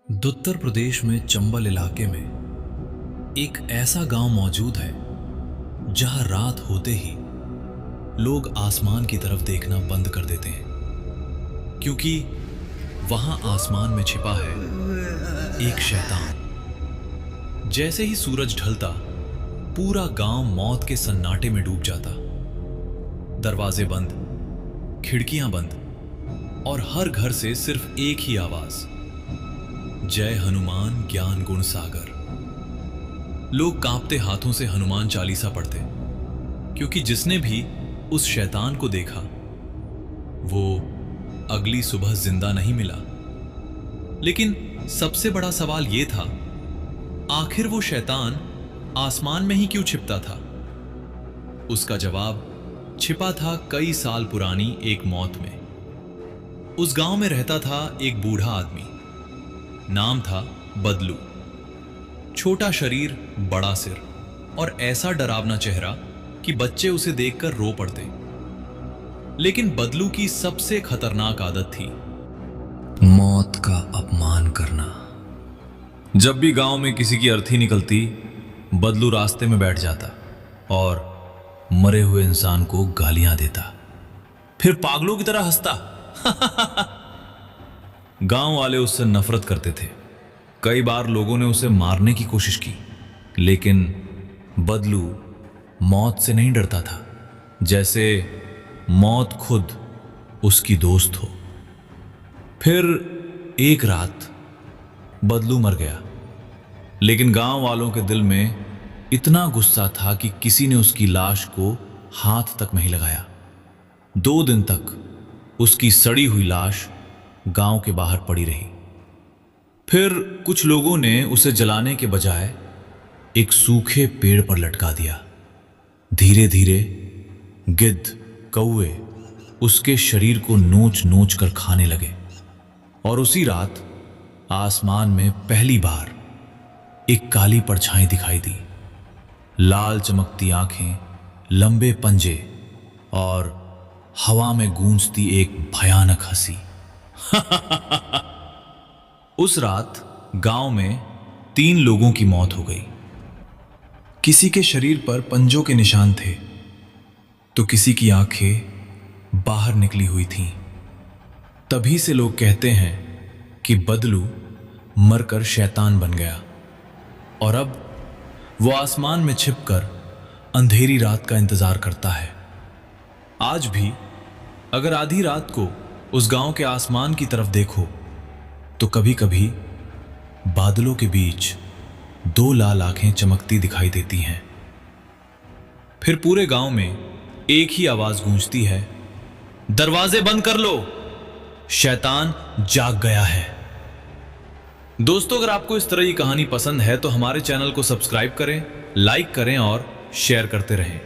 उत्तर प्रदेश में चंबल इलाके में एक ऐसा गांव मौजूद है जहां रात होते ही लोग आसमान की तरफ देखना बंद कर देते हैं, क्योंकि वहां आसमान में छिपा है एक शैतान। जैसे ही सूरज ढलता, पूरा गांव मौत के सन्नाटे में डूब जाता। दरवाजे बंद, खिड़कियां बंद और हर घर से सिर्फ एक ही आवाज, जय हनुमान ज्ञान गुण सागर। लोग कांपते हाथों से हनुमान चालीसा पढ़ते, क्योंकि जिसने भी उस शैतान को देखा वो अगली सुबह जिंदा नहीं मिला। लेकिन सबसे बड़ा सवाल यह था, आखिर वो शैतान आसमान में ही क्यों छिपता था? उसका जवाब छिपा था कई साल पुरानी एक मौत में। उस गांव में रहता था एक बूढ़ा आदमी, नाम था बदलू। छोटा शरीर, बड़ा सिर और ऐसा डरावना चेहरा कि बच्चे उसे देखकर रो पड़ते। लेकिन बदलू की सबसे खतरनाक आदत थी मौत का अपमान करना। जब भी गांव में किसी की अर्थी निकलती, बदलू रास्ते में बैठ जाता और मरे हुए इंसान को गालियां देता, फिर पागलों की तरह हंसता। गांव वाले उससे नफरत करते थे। कई बार लोगों ने उसे मारने की कोशिश की, लेकिन बदलू मौत से नहीं डरता था, जैसे मौत खुद उसकी दोस्त हो। फिर एक रात बदलू मर गया, लेकिन गांव वालों के दिल में इतना गुस्सा था कि किसी ने उसकी लाश को हाथ तक नहीं लगाया। 2 दिन तक उसकी सड़ी हुई लाश गांव के बाहर पड़ी रही। फिर कुछ लोगों ने उसे जलाने के बजाय एक सूखे पेड़ पर लटका दिया। धीरे धीरे गिद्ध, कौवे उसके शरीर को नोच नोच कर खाने लगे। और उसी रात आसमान में पहली बार एक काली परछाई दिखाई दी। लाल चमकती आंखें, लंबे पंजे और हवा में गूंजती एक भयानक हंसी। उस रात गांव में 3 लोगों की मौत हो गई। किसी के शरीर पर पंजों के निशान थे, तो किसी की आंखें बाहर निकली हुई थीं। तभी से लोग कहते हैं कि बदलू मरकर शैतान बन गया और अब वो आसमान में छिपकर अंधेरी रात का इंतजार करता है। आज भी अगर आधी रात को उस गांव के आसमान की तरफ देखो, तो कभी कभी बादलों के बीच 2 लाल आंखें चमकती दिखाई देती हैं। फिर पूरे गांव में एक ही आवाज गूंजती है, दरवाजे बंद कर लो, शैतान जाग गया है। दोस्तों, अगर आपको इस तरह की कहानी पसंद है तो हमारे चैनल को सब्सक्राइब करें, लाइक करें और शेयर करते रहें।